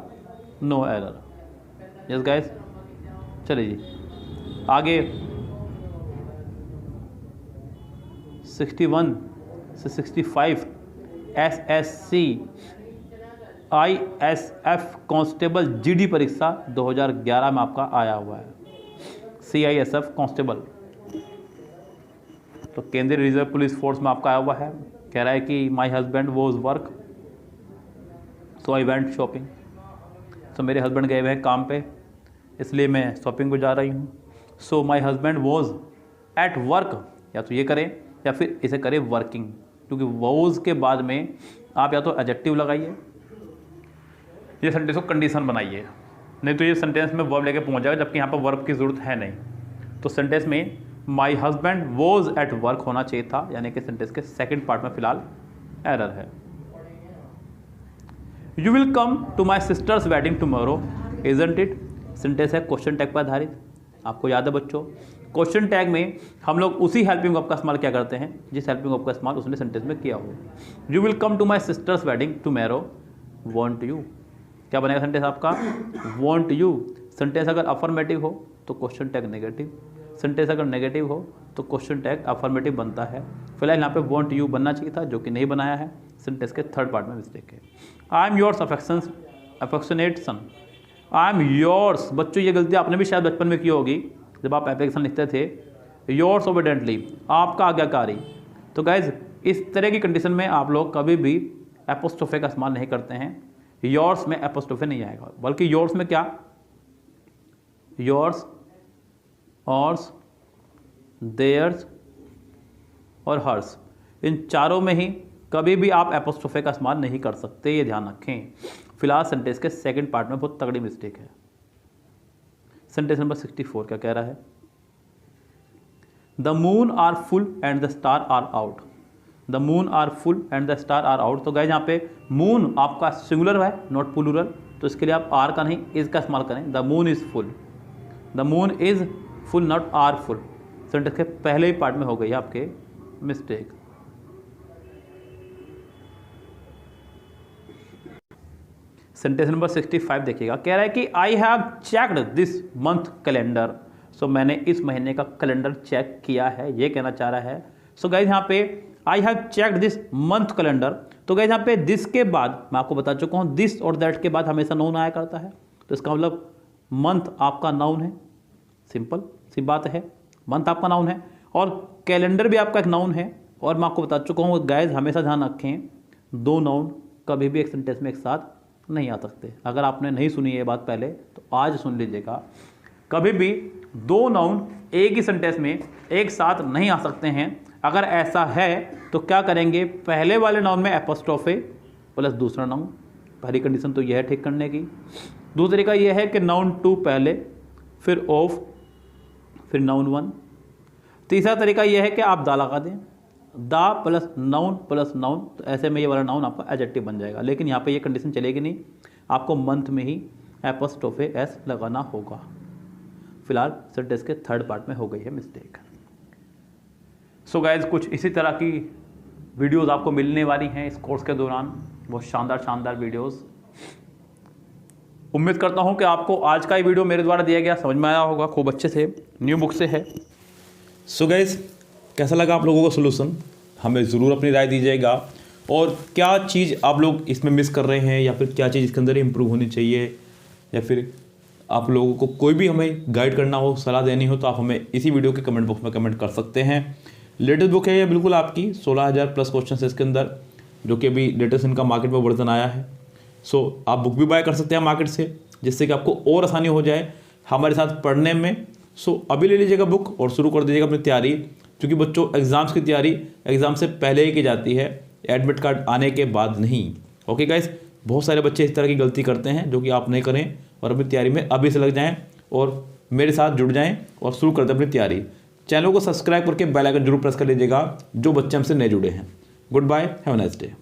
नो एरर। यस गाइस, चलिए जी आगे 61 से 65 SSC ISF कांस्टेबल GD परीक्षा 2011 में आपका आया हुआ है। CISF कांस्टेबल तो केंद्रीय रिजर्व पुलिस फोर्स में आपका आया हुआ है। कह रहा है कि माई husband was work so I went shopping. तो मेरे हस्बैंड गए हुए हैं काम पे, इसलिए मैं शॉपिंग को जा रही हूँ। So my husband was at work, या तो ये करें या फिर इसे करें वर्किंग, क्योंकि वॉज के बाद में आप या तो एडजेक्टिव लगाइए, ये सेंटेंस को कंडीशन बनाइए, नहीं तो ये सेंटेंस में वर्ब लेके पहुंच जाएगा, जबकि यहाँ पर वर्ब की ज़रूरत है नहीं। तो सेंटेंस में माई हस्बैंड वॉज एट वर्क होना चाहिए था, यानी कि सेंटेंस के सेकंड पार्ट में फिलहाल एरर है। You will come to my sisters wedding tomorrow isn't it, सेंटेंस है क्वेश्चन टैग पर आधारित। आपको याद है बच्चों, क्वेश्चन टैग में हम लोग उसी हेल्पिंग वर्ब का इस्तेमाल क्या करते हैं जिस हेल्पिंग वर्ब का इस्तेमाल उसने सेंटेंस में किया हो। You will come to my sisters wedding tomorrow, won't you, क्या बनेगा सेंटेंस आपका वॉन्ट यू। सेंटेंस अगर अफर्मेटिव हो तो क्वेश्चन टैग नेगेटिव, सेंटेंस अगर नेगेटिव हो तो क्वेश्चन टैग अफर्मेटिव बनता है। फिलहाल यहाँ पे वॉन्ट यू बनना चाहिए था, जो कि नहीं बनाया है। सेंटेंस के थर्ड पार्ट में मिस्टेक है। I am yours affectionate son, I am yours. बच्चों ये गलती आपने भी शायद बचपन में की होगी, जब आप एप्लीकेशन लिखते थे योर्स ओबीडेंटली, आपका आज्ञाकारी। तो गाइज इस तरह की कंडीशन में आप लोग कभी भी एपोस्ट्रोफे का इस्तेमाल नहीं करते हैं। योर्स में एपोस्ट्रोफे नहीं आएगा, बल्कि योर्स में क्या, योर्स, ऑर्स, देयर्स और हर्स, इन चारों में ही कभी भी आप एपोस्ट्रोफे का इस्तेमाल नहीं कर सकते, ये ध्यान रखें। फिलहाल सेंटेंस के सेकंड पार्ट में बहुत तगड़ी मिस्टेक है। सेंटेंस नंबर 64 क्या कह रहा है, the moon are full and the star are out. The moon are full and the star are out. तो गाइस यहाँ पे मून आपका सिंगुलर है, नॉट प्लूरल, तो इसके लिए आप आर का नहीं इज का इस्तेमाल करें। The moon is full, the moon is full not are full. Sentence के पहले ही पार्ट में हो गई है आपके मिस्टेक। सेंटेंस नंबर 65 देखिएगा, कह रहा है कि I have checked this month calendar. So मैंने इस महीने का कैलेंडर चेक किया है, ये कहना चाह रहा है। सो गाइस यहाँ पे आई have checked this month calendar. तो गाइस यहाँ पे दिस के बाद मैं आपको बता चुका हूँ, दिस और दैट के बाद हमेशा नाउन आया करता है, तो इसका मतलब मंथ आपका नाउन है। सिंपल सी बात है, मंथ आपका नाउन है और कैलेंडर भी आपका एक नाउन है। और मैं आपको बता चुका हूँ गाइस, हमेशा ध्यान रखें, दो नाउन कभी भी एक सेंटेंस में एक साथ नहीं आ सकते। अगर आपने नहीं सुनी ये बात पहले तो आज सुन लीजिएगा, कभी भी दो नाउन एक ही सेंटेंस में एक साथ नहीं आ सकते हैं। अगर ऐसा है तो क्या करेंगे, पहले वाले नाउन में एपोस्ट्रोफे प्लस दूसरा नाउन। पहली कंडीशन तो यह है ठीक करने की। दूसरा तरीका यह है कि नाउन टू पहले, फिर ऑफ, फिर नाउन वन। तीसरा तरीका यह है कि आप दा लगा दें, दा प्लस नाउन, तो ऐसे में ये वाला नाउन आपका एडजेक्टिव बन जाएगा। लेकिन यहाँ पे ये कंडीशन चलेगी नहीं, आपको मंथ में ही एपोस्ट्रोफे एस लगाना होगा। फिलहाल सेंटेंस के थर्ड पार्ट में हो गई है मिस्टेक। सो गाइज कुछ इसी तरह की वीडियोस आपको मिलने वाली हैं इस कोर्स के दौरान, बहुत शानदार वीडियोस। उम्मीद करता हूँ कि आपको आज का ये वीडियो मेरे द्वारा दिया गया समझ में आया होगा, खूब अच्छे से, न्यू बुक से है। सो गाइस, कैसा लगा आप लोगों को सोल्यूशन, हमें ज़रूर अपनी राय दीजिएगा। और क्या चीज़ आप लोग इसमें मिस कर रहे हैं, या फिर क्या चीज़ इसके अंदर इम्प्रूव होनी चाहिए, या फिर आप लोगों को कोई भी हमें गाइड करना हो, सलाह देनी हो, तो आप हमें इसी वीडियो के कमेंट बॉक्स में कमेंट कर सकते हैं। लेटेस्ट बुक है ये बिल्कुल आपकी, 16,000 प्लस क्वेश्चन है इसके अंदर, जो कि अभी लेटेस्ट इनका मार्केट में वर्जन आया है। सो आप बुक भी बाय कर सकते हैं मार्केट से, जिससे कि आपको और आसानी हो जाए हमारे साथ पढ़ने में। सो अभी ले लीजिएगा बुक और शुरू कर दीजिएगा अपनी तैयारी, क्योंकि बच्चों एग्ज़ाम्स की तैयारी एग्ज़ाम से पहले ही की जाती है, एडमिट कार्ड आने के बाद नहीं। ओके गाइस, बहुत सारे बच्चे इस तरह की गलती करते हैं, जो कि आप नहीं करें और अपनी तैयारी में अभी से लग जाएं और मेरे साथ जुड़ जाएं और शुरू कर दें अपनी तैयारी। चैनल को सब्सक्राइब करके बेल आइकन जरूर प्रेस कर लीजिएगा जो बच्चे हमसे नहीं जुड़े हैं। Good bye, have a nice day.